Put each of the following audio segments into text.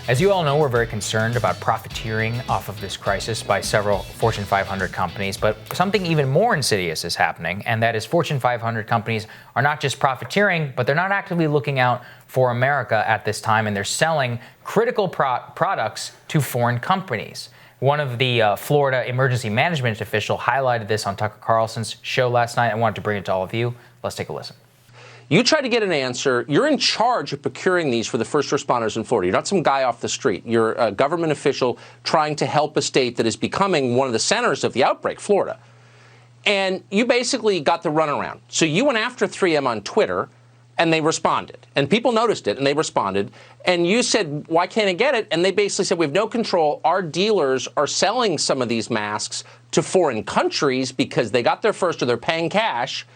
As you all know, we're very concerned about profiteering off of this crisis by several Fortune 500 companies, but something even more insidious is happening, and that is Fortune 500 companies are not just profiteering, but they're not actively looking out for America at this time, and they're selling critical products to foreign companies. One of the Florida emergency management official highlighted this on Tucker Carlson's show last night. I wanted to bring it to all of you. Let's take a listen. You try to get an answer. You're in charge of procuring these for the first responders in Florida. You're not some guy off the street. You're a government official trying to help a state that is becoming one of the centers of the outbreak, Florida. And you basically got the runaround. So you went after 3M on Twitter, and they responded. And people noticed it, and they responded. And you said, why can't I get it? And they basically said, we have no control. Our dealers are selling some of these masks to foreign countries because they got there first or they're paying cash.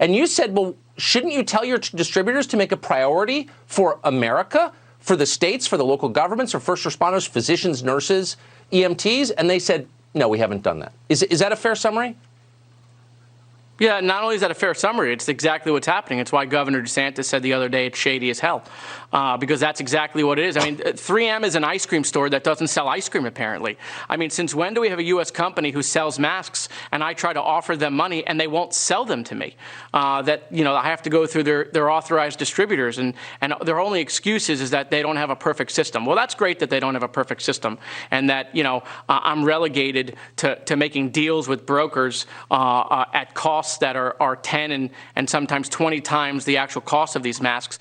And you said, well, shouldn't you tell your distributors to make a priority for America, for the states, for the local governments, for first responders, physicians, nurses, EMTs? And they said, no, we haven't done that. Is that a fair summary? Yeah, not only is that a fair summary, it's exactly what's happening. It's why Governor DeSantis said the other day it's shady as hell, because that's exactly what it is. I mean, 3M is an ice cream store that doesn't sell ice cream, apparently. I mean, since when do we have a U.S. company who sells masks and I try to offer them money and they won't sell them to me? That, you know, I have to go through their authorized distributors, and their only excuse is that they don't have a perfect system. Well, that's great that they don't have a perfect system and that, you know, I'm relegated to making deals with brokers at costs that are 10 and sometimes 20 times the actual cost of these masks.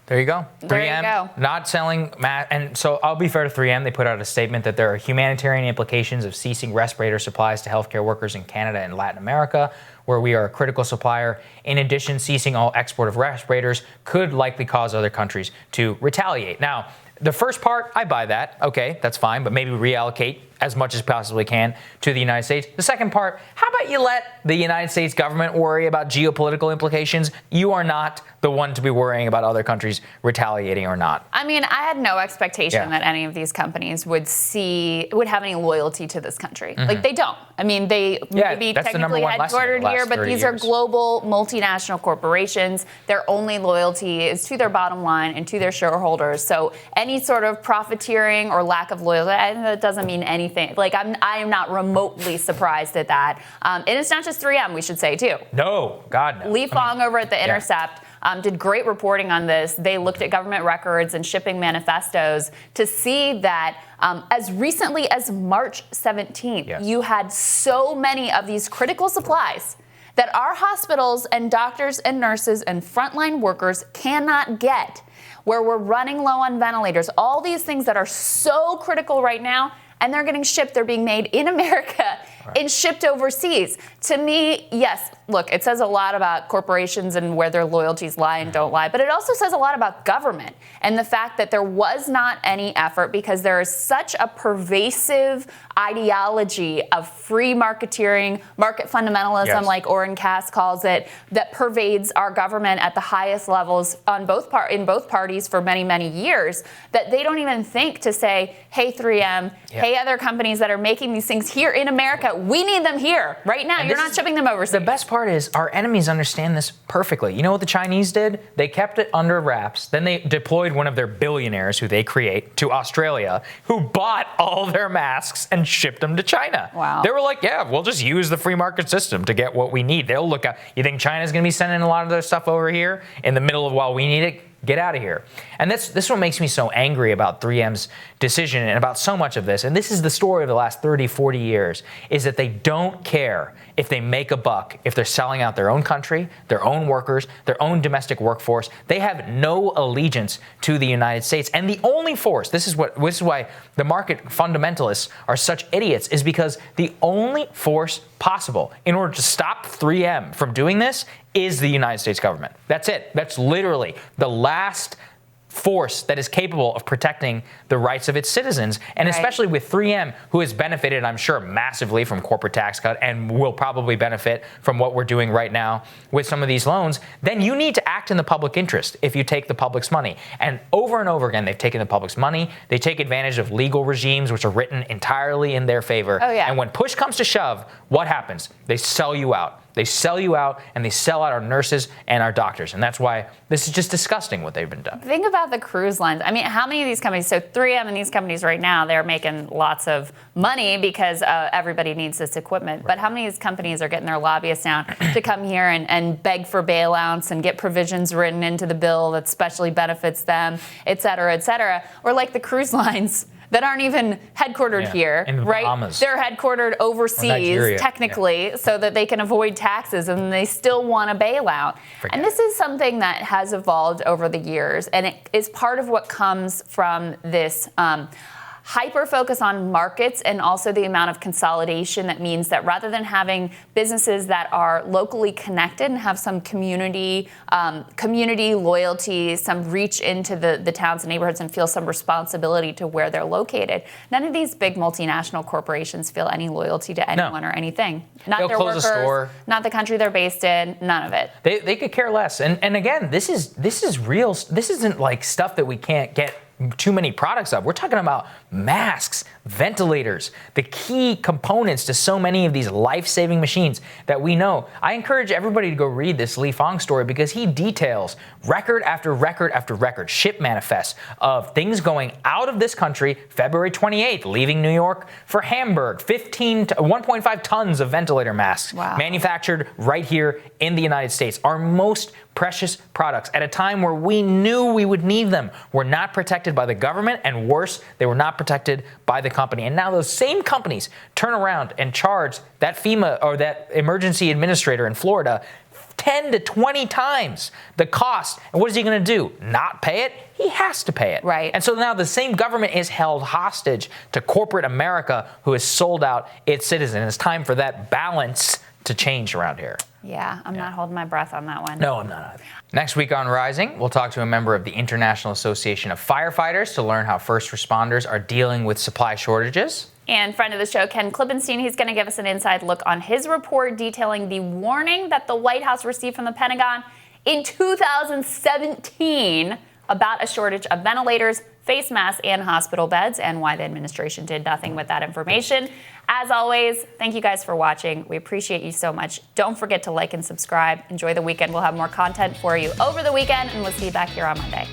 There you go. 3M there you go. Not selling masks. And so I'll be fair to 3M. They put out a statement that there are humanitarian implications of ceasing respirator supplies to healthcare workers in Canada and Latin America, where we are a critical supplier. In addition, ceasing all export of respirators could likely cause other countries to retaliate. Now, the first part, I buy that. Okay, that's fine, but maybe reallocate as much as possibly can to the United States. The second part, how about you let the United States government worry about geopolitical implications? You are not the one to be worrying about other countries retaliating or not. I mean, I had no expectation that any of these companies would have any loyalty to this country. Like, they don't. I mean, they maybe technically headquartered here, but these are global multinational corporations. Their only loyalty is to their bottom line and to their shareholders. So any sort of profiteering or lack of loyalty, that doesn't mean anything. Like, I am not remotely surprised at that. And it's not just 3M, we should say, too. No, God, no. Lee Fong over at The Intercept did great reporting on this. They looked at government records and shipping manifestos to see that as recently as March 17th, you had so many of these critical supplies that our hospitals and doctors and nurses and frontline workers cannot get, where we're running low on ventilators, all these things that are so critical right now, and they're getting shipped. They're being made in America and shipped overseas. To me, yes, look, it says a lot about corporations and where their loyalties lie and don't lie, but it also says a lot about government and the fact that there was not any effort, because there is such a pervasive ideology of free marketeering, market fundamentalism, like Orrin Cass calls it, that pervades our government at the highest levels on in both parties for many, many years, that they don't even think to say, hey, 3M, hey, other companies that are making these things here in America, we need them here right now. You're not shipping them overseas. The best part is our enemies understand this perfectly. You know what the Chinese did? They kept it under wraps. Then they deployed one of their billionaires who they create to Australia, who bought all their masks and shipped them to China. Wow. They were like, yeah, we'll just use the free market system to get what we need. They'll look out. You think China's going to be sending a lot of their stuff over here in the middle of while we need it? Get out of here. And this what makes me so angry about 3M's decision and about so much of this. And this is the story of the last 30, 40 years, is that they don't care if they make a buck, if they're selling out their own country, their own workers, their own domestic workforce. They have no allegiance to the United States. And the only force, this is why the market fundamentalists are such idiots, is because the only force possible in order to stop 3M from doing this is the United States government. That's it. That's literally the last force that is capable of protecting the rights of its citizens. And especially with 3M, who has benefited, I'm sure, massively from corporate tax cut and will probably benefit from what we're doing right now with some of these loans, then you need to act in the public interest if you take the public's money. And over again, they've taken the public's money. They take advantage of legal regimes which are written entirely in their favor. And when push comes to shove, what happens? They sell you out. They sell you out, and they sell out our nurses and our doctors. And that's why this is just disgusting what they've been done. Think about the cruise lines. I mean, how many of these companies, so 3M and these companies right now, they're making lots of money because everybody needs this equipment. Right. But how many of these companies are getting their lobbyists down to come here and beg for bailouts and get provisions written into the bill that specially benefits them, et cetera, et cetera? Or like the cruise lines that aren't even headquartered here, in the right? Bahamas. They're headquartered overseas, technically, so that they can avoid taxes, and they still want a bailout. And this is something that has evolved over the years, and it is part of what comes from this hyper-focus on markets and also the amount of consolidation that means that rather than having businesses that are locally connected and have some community loyalty, some reach into the towns and neighborhoods and feel some responsibility to where they're located, none of these big multinational corporations feel any loyalty to anyone or anything. Not They'll their close workers, a store. not the country they're based in, none of it. They could care less. And again, this is real. This isn't like stuff that we can't get too many products of. We're talking about masks, ventilators, the key components to so many of these life-saving machines that we know. I encourage everybody to go read this Li Fong story because he details record after record after record, ship manifests of things going out of this country February 28th, leaving New York for Hamburg, 1.5 tons of ventilator masks manufactured right here in the United States. Our most precious products at a time where we knew we would need them were not protected by the government, and worse, they were not protected by the company. And now those same companies turn around and charge that FEMA or that emergency administrator in Florida 10 to 20 times the cost. And what is he going to do? Not pay it? He has to pay it. Right. And so now the same government is held hostage to corporate America, who has sold out its citizens. It's time for that balance to change around here. Yeah, I'm not holding my breath on that one. No, I'm not either. Next week on Rising, we'll talk to a member of the International Association of Firefighters to learn how first responders are dealing with supply shortages. And friend of the show, Ken Klibenstein, he's going to give us an inside look on his report detailing the warning that the White House received from the Pentagon in 2017 about a shortage of ventilators, face masks, and hospital beds, and why the administration did nothing with that information. As always, thank you guys for watching. We appreciate you so much. Don't forget to like and subscribe. Enjoy the weekend. We'll have more content for you over the weekend, and we'll see you back here on Monday.